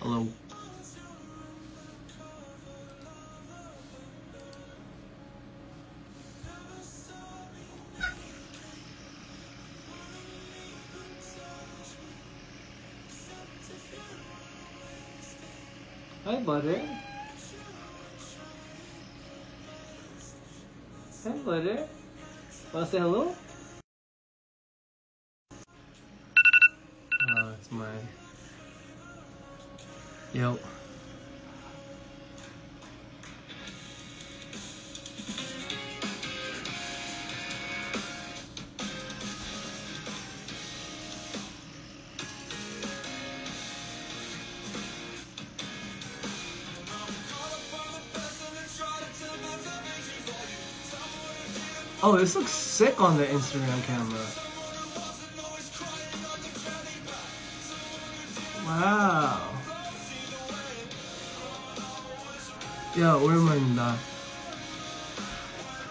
Hello. Hi, Butter. Hi, Butter. Wanna say hello? Oh, it's my... Yo. Oh, this looks sick on the Instagram camera. Wow. Yo, 오랜만입니다.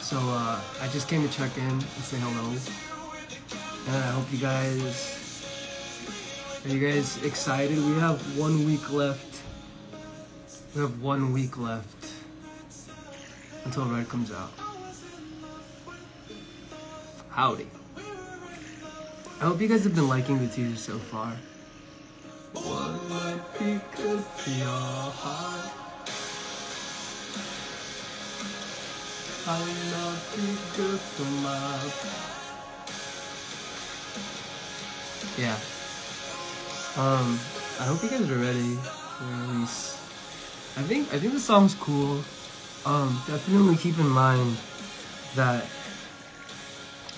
So, I just came to check in and say hello. And I hope you guys... Are you guys excited? We have 1 week left. We have 1 week left until Red comes out. Howdy. I hope you guys have been liking the teaser so far. What might be good for your heart? Might not be good for mine. Yeah. I hope you guys are ready for release. I think the song's cool. Definitely keep in mind that,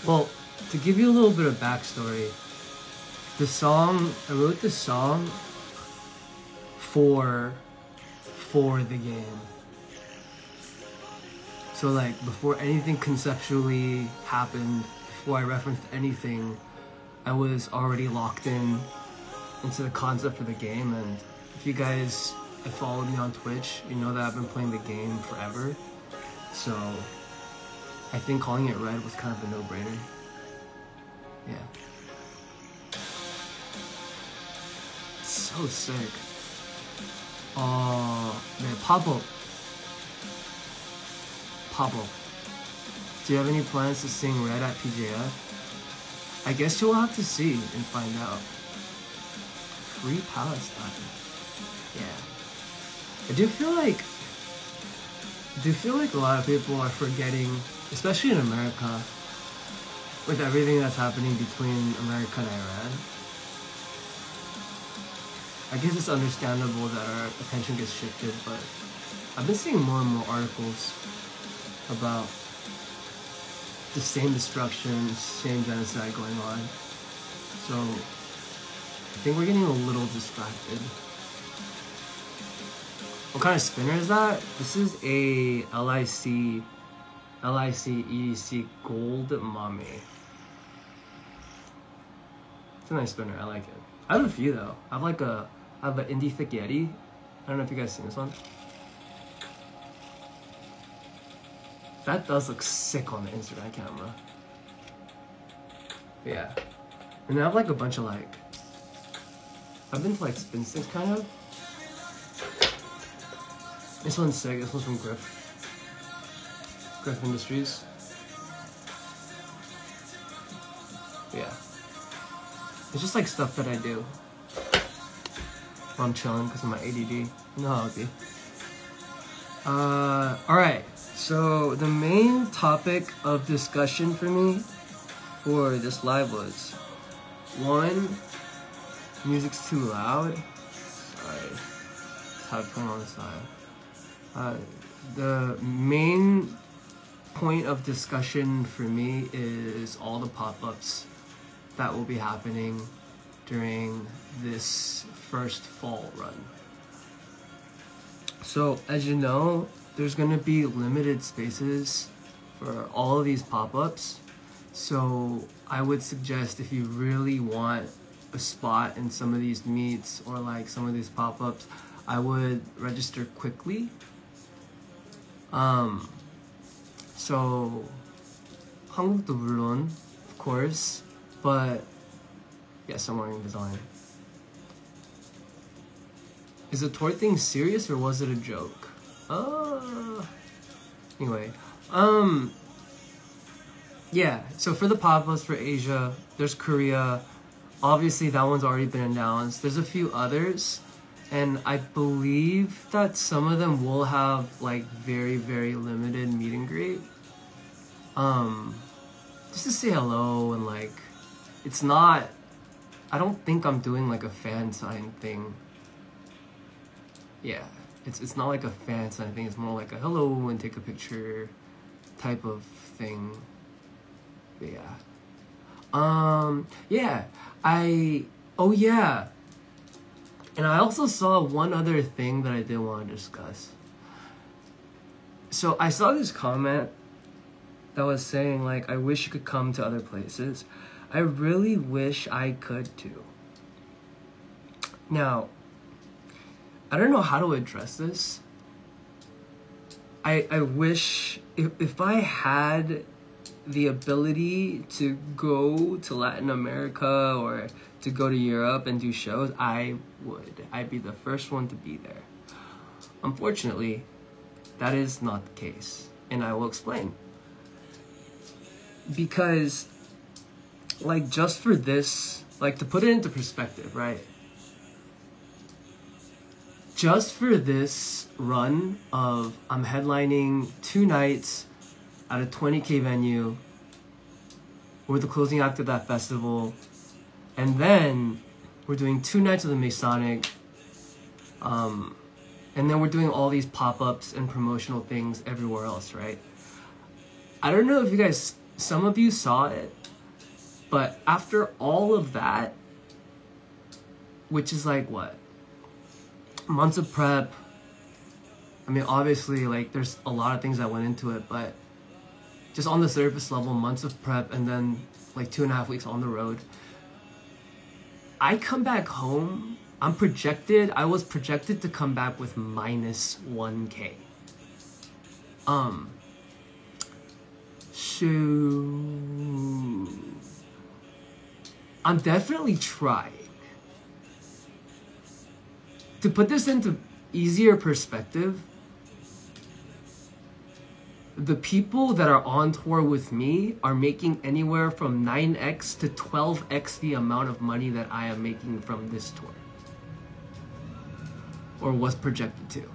well, to give you a little bit of backstory, I wrote this song for the game. So like before anything conceptually happened, before I referenced anything, I was already locked into the concept for the game. And if you guys have followed me on Twitch, you know that I've been playing the game forever. So I think calling it Red was kind of a no-brainer. Yeah. So sick. 네, pop-up. Do you have any plans to sing Red at PJF? I guess you'll have to see and find out. Free Palestine. Yeah. I do feel like a lot of people are forgetting, especially in America, with everything that's happening between America and Iran. I guess it's understandable that our attention gets shifted, but I've been seeing more and more articles about the same destruction, same genocide going on. So I think we're getting a little distracted. What kind of spinner is that? This is a LIC EDC Gold Mommy. It's a nice spinner, I like it. I have a few though. I have an Indie Thick Yeti. I don't know if you guys seen this one. That does look sick on the Instagram camera. But yeah. And I have like a bunch of like... I've been to like spin sticks kind of. This one's sick. This one's from Griff Industries. But yeah. It's just like stuff that I do while I'm chilling because of my ADD. You know how it be. Alright. So the main topic of discussion for me for this live was, one, music's too loud. Sorry, it's how it's going on the side. The main point of discussion for me is all the pop-ups that will be happening during this first fall run. So as you know, there's gonna be limited spaces for all of these pop-ups. So I would suggest, if you really want a spot in some of these meets or like some of these pop-ups, I would register quickly. So 한국도 물론, of course, but yes, I'm wearing design. Is the tour thing serious or was it a joke? Anyway, yeah, so for the pop-ups for Asia, there's Korea. Obviously, that one's already been announced. There's a few others, and I believe that some of them will have like very, very limited meet and greet. Just to say hello and like, it's not, I don't think I'm doing like a fan sign thing. Yeah, it's not like a fan sign thing. It's more like a hello and take a picture type of thing. But yeah. Oh yeah. And I also saw one other thing that I did want to discuss. So I saw this comment that was saying like, I wish you could come to other places. I really wish I could too. Now, I don't know how to address this. I wish if I had the ability to go to Latin America or to go to Europe and do shows, I would. I'd be the first one to be there. Unfortunately, that is not the case, and I will explain. Because, like, just for this, like, to put it into perspective, right? Just for this run of I'm headlining 2 nights at a 20K venue, we're the closing act of that festival, and then we're doing 2 nights of the Masonic, and then we're doing all these pop-ups and promotional things everywhere else, right? I don't know if you guys, some of you saw it, but after all of that, which is like what? Months of prep. I mean, obviously, like, there's a lot of things that went into it, but just on the surface level, months of prep and then like 2.5 weeks on the road. I come back home, I was projected to come back with minus 1K. So I'm definitely trying. To put this into easier perspective, the people that are on tour with me are making anywhere from 9x to 12x the amount of money that I am making from this tour. Or was projected to.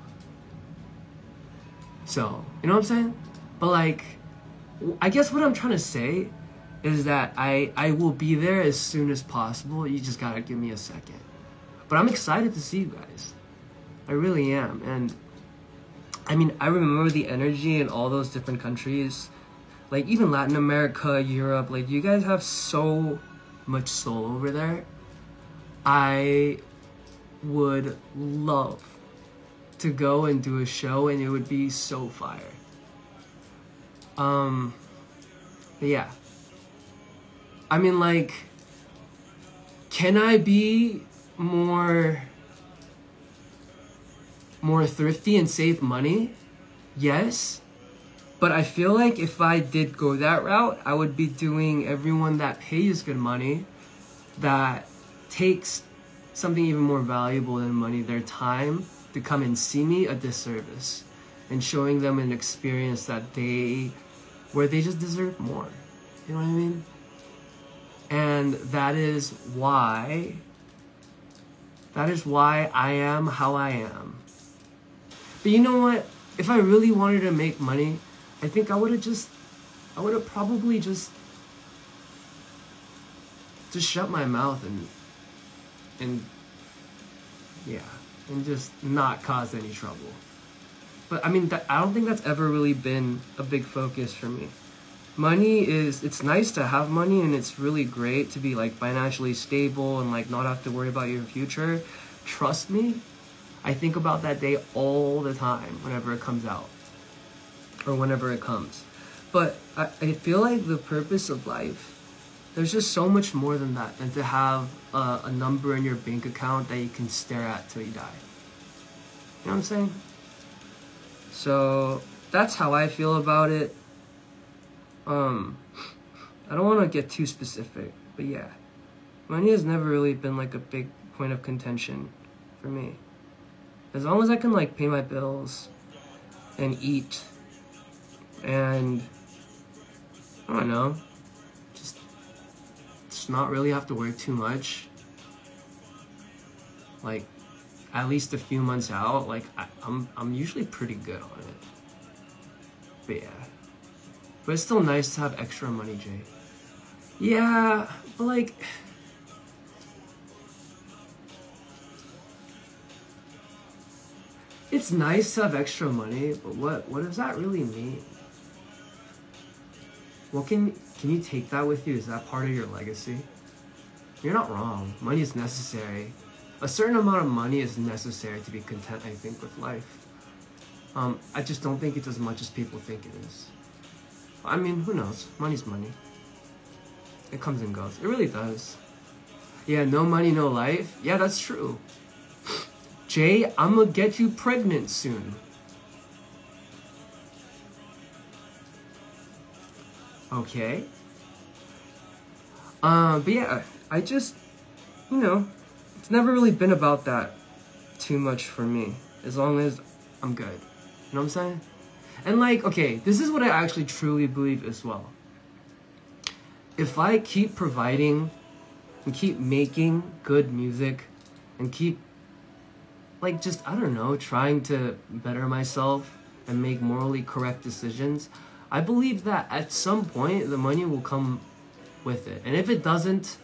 So, you know what I'm saying? But like, I guess what I'm trying to say is that I will be there as soon as possible. You just gotta give me a second. But I'm excited to see you guys. I really am. And I mean, I remember the energy in all those different countries. Like, even Latin America, Europe, like, you guys have so much soul over there. I would love to go and do a show, and it would be so fire. But yeah. I mean, like, can I be more thrifty and save money? Yes. But I feel like if I did go that route, I would be doing everyone that pays good money, that takes something even more valuable than money, their time, to come and see me, a disservice. And showing them an experience where they just deserve more. You know what I mean? And that is why I am how I am. But you know what? If I really wanted to make money, I think I would have probably just shut my mouth and just not cause any trouble. But I mean, I don't think that's ever really been a big focus for me. It's nice to have money, and it's really great to be like financially stable and like not have to worry about your future. Trust me, I think about that day all the time whenever it comes out or whenever it comes. But I feel like the purpose of life, there's just so much more than that, than to have a number in your bank account that you can stare at till you die. You know what I'm saying? So that's how I feel about it. I don't want to get too specific, but yeah, money has never really been like a big point of contention for me. As long as I can like pay my bills and eat and I don't know, just not really have to work too much, like at least a few months out, like I'm usually pretty good on it. But yeah, but it's still nice to have extra money, Jay. Yeah, but like it's nice to have extra money, but what does that really mean? What can you take that with you? Is that part of your legacy? You're not wrong. Money is necessary. A certain amount of money is necessary to be content, I think, with life. I just don't think it's as much as people think it is. I mean, who knows? Money's money. It comes and goes. It really does. Yeah, no money, no life. Yeah, that's true. Jay, I'm gonna get you pregnant soon. Okay. But yeah, I just, you know, it's never really been about that too much for me. As long as I'm good. You know what I'm saying? And like, okay, this is what I actually truly believe as well. If I keep providing and keep making good music and keep like just, I don't know, trying to better myself and make morally correct decisions, I believe that at some point the money will come with it. And if it doesn't,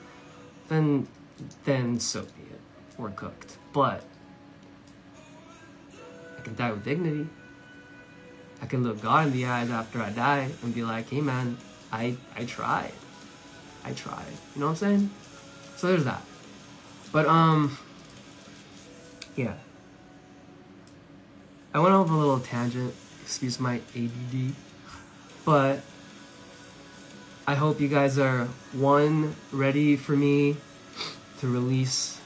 then so be it. We're cooked. But I can die with dignity. I can look God in the eyes after I die and be like, hey man, I tried. I tried. You know what I'm saying? So there's that. But yeah. I went off a little tangent, excuse my ADD, but I hope you guys are, one, ready for me to release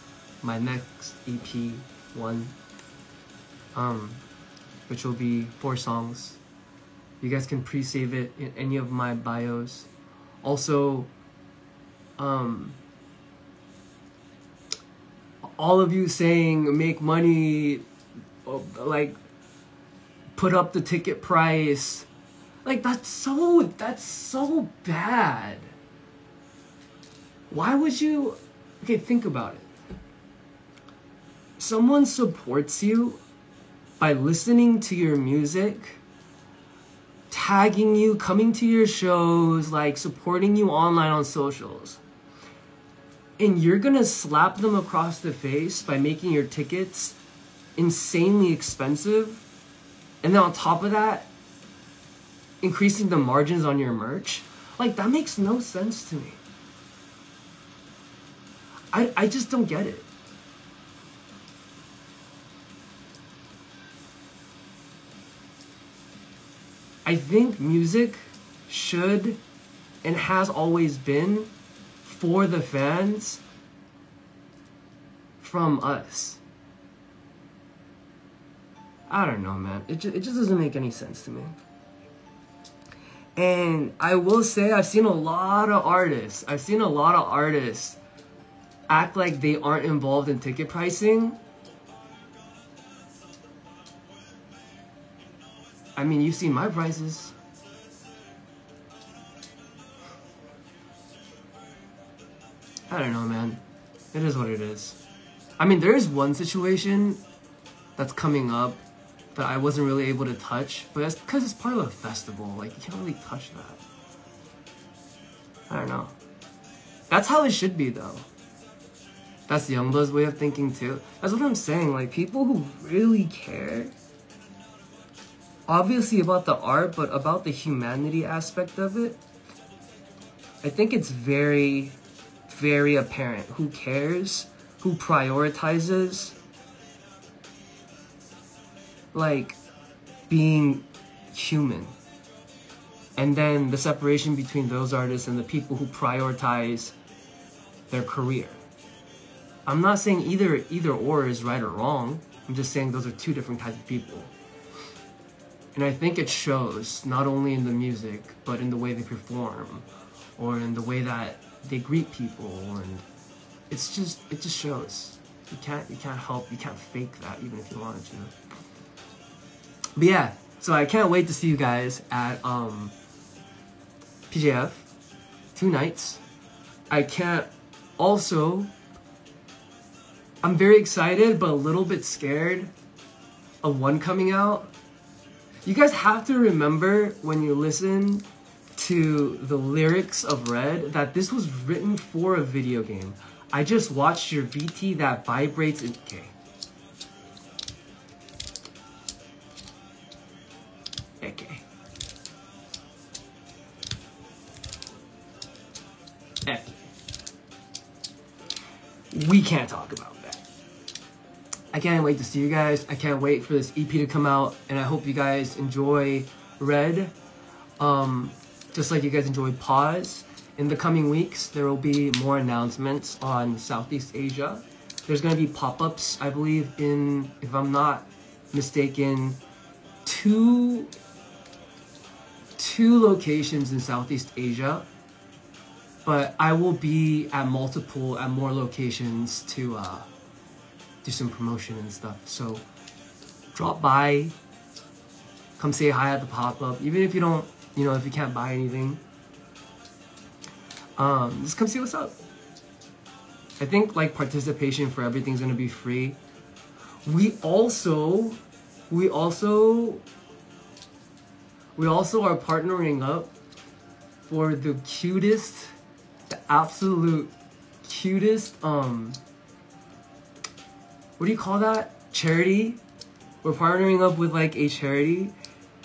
my next EP, which will be 4 songs. You guys can pre-save it in any of my bios. Also, all of you saying make money, like put up the ticket price, like that's so bad. Why would you? Okay, think about it. Someone supports you by listening to your music, tagging you, coming to your shows, like supporting you online on socials. And you're gonna slap them across the face by making your tickets insanely expensive. And then on top of that, increasing the margins on your merch. Like, that makes no sense to me. I just don't get it. I think music should and has always been for the fans from us. I don't know, man. It just doesn't make any sense to me. And I will say I've seen a lot of artists act like they aren't involved in ticket pricing. I mean, you've seen my prices. I don't know, man. It is what it is. I mean, there is one situation that's coming up that I wasn't really able to touch, but that's because it's part of a festival. Like, you can't really touch that. I don't know. That's how it should be, though. That's Youngblood's way of thinking, too. That's what I'm saying. Like, people who really care, obviously about the art, but about the humanity aspect of it, I think it's very, very apparent who cares, who prioritizes, like, being human. And then the separation between those artists and the people who prioritize their career. I'm not saying either or is right or wrong. I'm just saying those are two different types of people. And I think it shows not only in the music, but in the way they perform, or in the way that they greet people, and it just shows. You can't help, you can't fake that even if you wanted to. But yeah, so I can't wait to see you guys at PJF 2 nights. I'm very excited but a little bit scared of one coming out. You guys have to remember when you listen to the lyrics of Red that this was written for a video game. I just watched your VT that vibrates in... Okay. Okay. Okay. We can't talk about that. I can't wait to see you guys. I can't wait for this EP to come out, and I hope you guys enjoy Red. Just like you guys enjoyed Pause. In the coming weeks, there will be more announcements on Southeast Asia. There's going to be pop-ups, I believe, in, if I'm not mistaken, two locations in Southeast Asia. But I will be at more locations to do some promotion and stuff. So drop by, come say hi at the pop-up. Even if you don't, if you can't buy anything, just come see what's up. I think like participation for everything's gonna be free. We also are partnering up for the absolute cutest, what do you call that? Charity. We're partnering up with like a charity.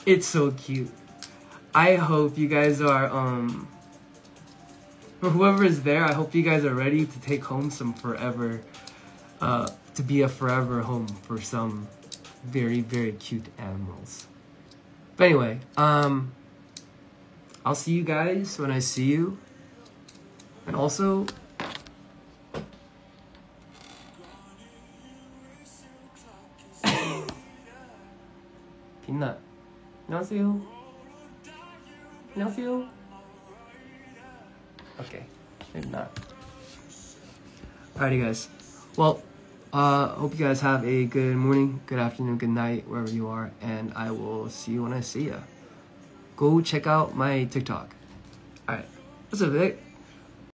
It's so cute. I hope you guys are, whoever is there, I hope you guys are ready to take home some forever, to be a forever home for some very, very cute animals. But anyway, I'll see you guys when I see you. And also, Peanut. 안녕하세요. 안녕하세요. Okay, maybe not. Alrighty guys, well, hope you guys have a good morning, good afternoon, good night, wherever you are, and I will see you when I see ya. Go check out my TikTok. Alright, that's it.